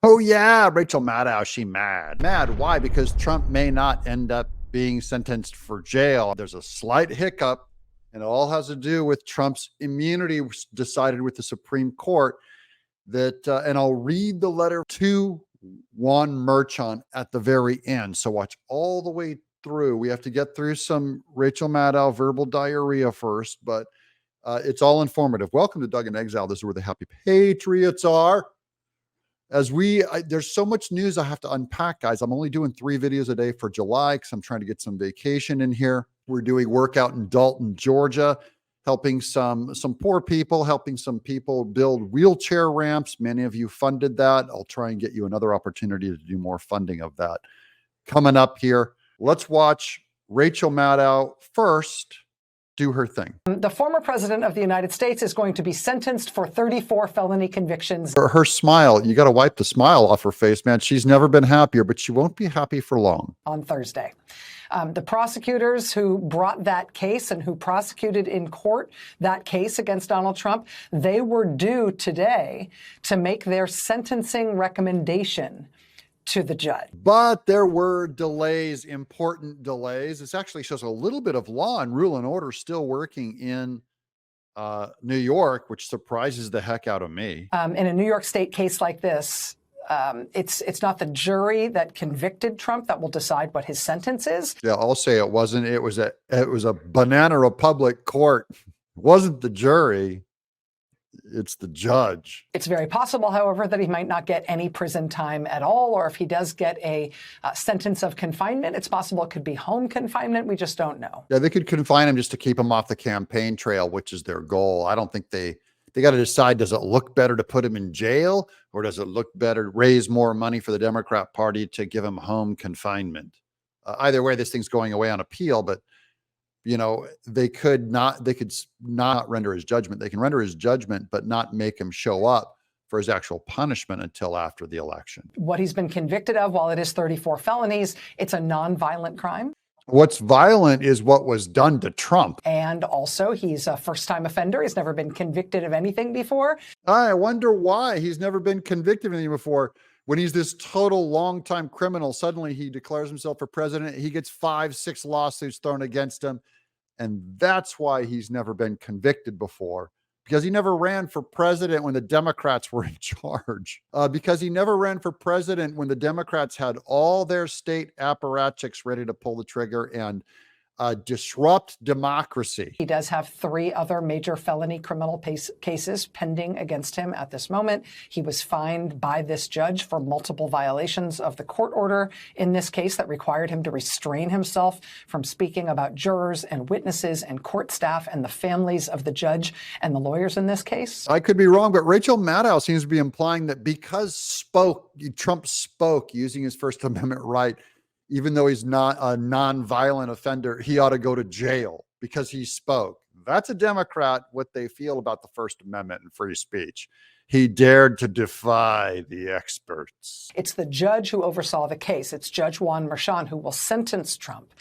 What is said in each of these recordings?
Oh yeah, Rachel Maddow, she mad. Mad, why? Because Trump may not end up being sentenced for jail. There's a slight hiccup, and it all has to do with Trump's immunity decided with the Supreme Court that, and I'll read the letter to Juan Merchant at the very end. So watch all the way through. We have to get through some Rachel Maddow verbal diarrhea first, but it's all informative. Welcome to Doug in Exile. This is where the happy patriots are. There's so much news I have to unpack, guys. I'm only doing 3 videos a day for July because I'm trying to get some vacation in here. We're doing work out in Dalton, Georgia, helping some poor people, helping some people build wheelchair ramps. Many of you funded that. I'll try and get you another opportunity to do more funding of that coming up here. Let's watch Rachel Maddow first do her thing. The former president of the United States is going to be sentenced for 34 felony convictions. Her smile, you got to wipe the smile off her face, man. She's never been happier, but she won't be happy for long. On Thursday. The prosecutors who brought that case and who prosecuted in court that case against Donald Trump, they were due today to make their sentencing recommendation to the judge. But there were delays, important delays. This actually shows a little bit of law and rule and order still working in New York, which surprises the heck out of me. In a New York State case like this, it's not the jury that convicted Trump that will decide what his sentence is. Yeah, I'll say it wasn't. It was a Banana Republic court. It wasn't the jury. It's the judge. It's very possible, however, that he might not get any prison time at all, or if he does get a sentence of confinement, it's possible it could be home confinement. We just don't know. Yeah, they could confine him just to keep him off the campaign trail, which is their goal. I don't think they got to decide, does it look better to put him in jail, or does it look better, raise more money for the Democrat Party to give him home confinement? Either way, this thing's going away on appeal, but you know, they could not render his judgment. They can render his judgment, but not make him show up for his actual punishment until after the election. What he's been convicted of, while it is 34 felonies, it's a nonviolent crime. What's violent is what was done to Trump. And also, he's a first-time offender. He's never been convicted of anything before. I wonder why he's never been convicted of anything before. When he's this total long-time criminal, suddenly he declares himself for president. He gets 5-6 lawsuits thrown against him. And that's why he's never been convicted before, because he never ran for president when the Democrats were in charge, because he never ran for president when the Democrats had all their state apparatchiks ready to pull the trigger and disrupt democracy. He does have 3 other major felony criminal cases pending against him at this moment. He was fined by this judge for multiple violations of the court order in this case that required him to restrain himself from speaking about jurors and witnesses and court staff and the families of the judge and the lawyers in this case. I could be wrong, but Rachel Maddow seems to be implying that because Trump spoke using his First Amendment right, even though he's not a non-violent offender, he ought to go to jail because he spoke. That's a Democrat, what they feel about the First Amendment and free speech. He dared to defy the experts. It's the judge who oversaw the case. It's Judge Juan Merchant who will sentence Trump.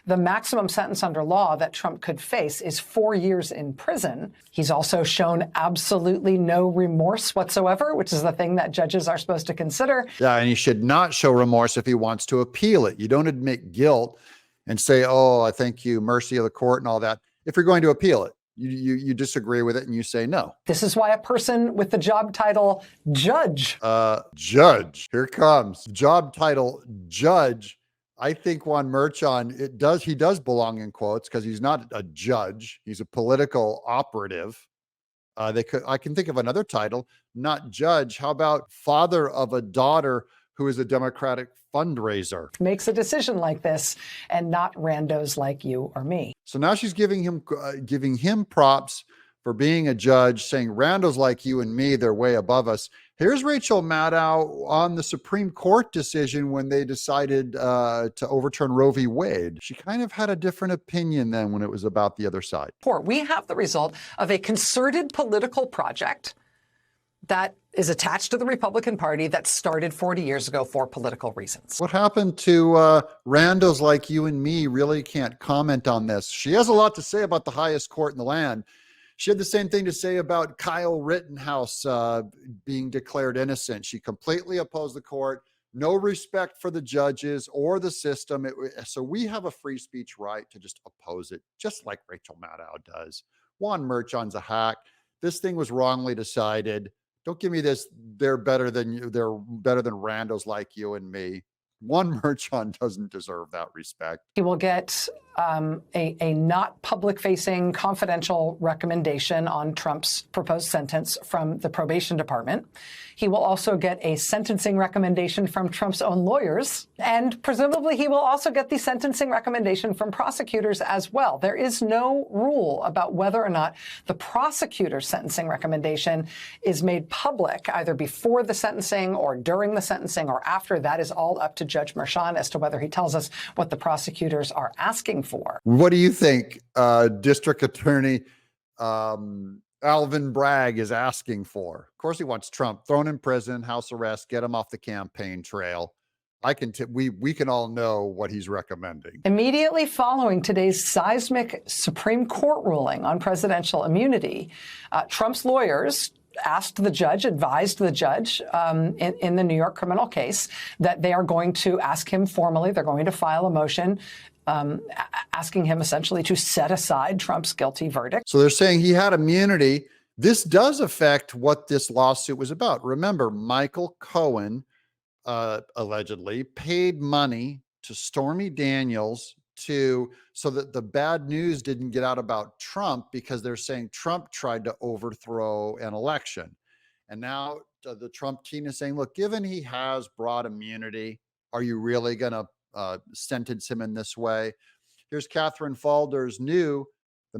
The maximum sentence under law that Trump could face is 4 years in prison. He's also shown absolutely no remorse whatsoever, which is the thing that judges are supposed to consider. Yeah, and he should not show remorse if he wants to appeal it. You don't admit guilt and say, oh, I thank you, mercy of the court and all that. If you're going to appeal it, you disagree with it and you say no. This is why a person with the job title judge. Judge, here comes. Job title judge. I think Juan Merchant, he does belong in quotes because he's not a judge. He's a political operative. I can think of another title, not judge. How about father of a daughter who is a Democratic fundraiser? Makes a decision like this and not randos like you or me. So now she's giving him props for being a judge, saying randos like you and me, they're way above us. Here's Rachel Maddow on the Supreme Court decision when they decided to overturn Roe v. Wade. She kind of had a different opinion then when it was about the other side. We have the result of a concerted political project that is attached to the Republican Party that started 40 years ago for political reasons. What happened to randos like you and me really can't comment on this. She has a lot to say about the highest court in the land. She had the same thing to say about Kyle Rittenhouse being declared innocent. She completely opposed the court, no respect for the judges or the system. So we have a free speech right to just oppose it, just like Rachel Maddow does. Juan Merchan's a hack. This thing was wrongly decided. Don't give me this. They're better than you. They're better than randos like you and me. Juan Merchan doesn't deserve that respect. He will get a not public-facing confidential recommendation on Trump's proposed sentence from the probation department. He will also get a sentencing recommendation from Trump's own lawyers, and presumably he will also get the sentencing recommendation from prosecutors as well. There is no rule about whether or not the prosecutor's sentencing recommendation is made public, either before the sentencing or during the sentencing or after. That is all up to Judge Merchan as to whether he tells us what the prosecutors are asking for. What do you think District Attorney Alvin Bragg is asking for? Of course, he wants Trump thrown in prison, house arrest, get him off the campaign trail. We can all know what he's recommending. Immediately following today's seismic Supreme Court ruling on presidential immunity, Trump's lawyers advised the judge in the New York criminal case that they are going to ask him formally, they're going to file a motion asking him essentially to set aside Trump's guilty verdict. So they're saying he had immunity. This does affect what this lawsuit was about. Remember, Michael Cohen allegedly paid money to Stormy Daniels so that the bad news didn't get out about Trump, because they're saying Trump tried to overthrow an election. And now the Trump team is saying, look, given he has broad immunity, are you really going to sentence him in this way? Here's Catherine Falder's the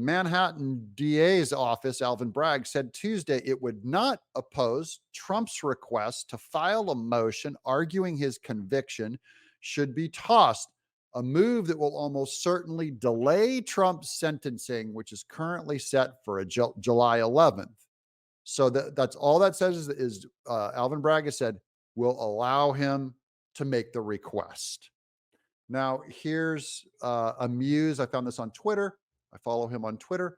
Manhattan DA's office, Alvin Bragg, said Tuesday it would not oppose Trump's request to file a motion arguing his conviction should be tossed, a move that will almost certainly delay Trump's sentencing, which is currently set for July 11th. So that's all that says is Alvin Bragg has said will allow him to make the request. Now, here's Amuse. I found this on Twitter. I follow him on Twitter.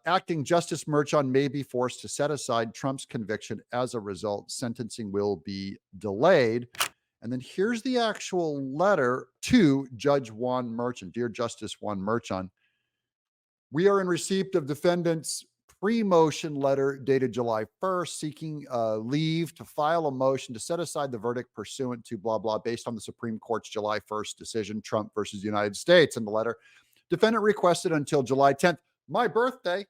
Acting Justice Merchan may be forced to set aside Trump's conviction. As a result, sentencing will be delayed. And then here's the actual letter to Judge Juan Merchan. Dear Justice Juan Merchan, we are in receipt of defendant's pre-motion letter dated July 1st, seeking leave to file a motion to set aside the verdict pursuant to blah, blah, based on the Supreme Court's July 1st decision, Trump versus United States. In the letter, defendant requested until July 10th, my birthday,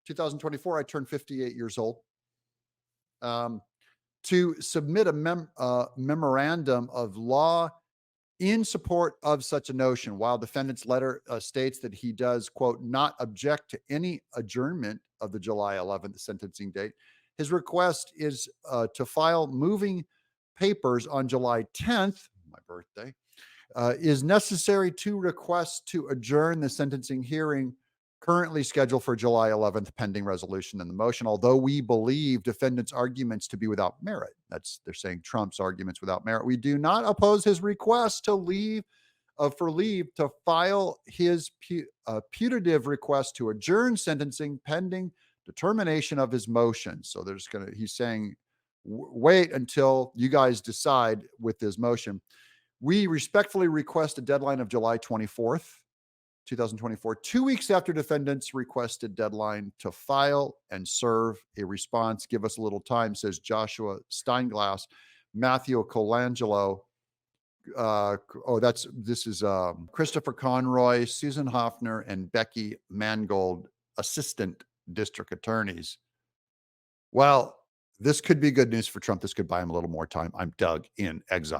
2024, I turned 58 years old, to submit a memorandum of law in support of such a notion. While defendant's letter states that he does, quote, not object to any adjournment of the July 11th sentencing date, his request is to file moving papers on July 10th, my birthday, is necessary to request to adjourn the sentencing hearing currently scheduled for July 11th, pending resolution in the motion. Although we believe defendant's arguments to be without merit, they're saying Trump's arguments without merit, we do not oppose his request for leave to file his putative request to adjourn sentencing pending determination of his motion. So he's saying, wait until you guys decide with this motion. We respectfully request a deadline of July 24th, 2024, 2 weeks after defendant's requested deadline to file and serve a response. Give us a little time, says Joshua Steinglass, Matthew Colangelo. This is Christopher Conroy, Susan Hoffner, and Becky Mangold, assistant district attorneys. Well, this could be good news for Trump. This could buy him a little more time. I'm Doug in Exile.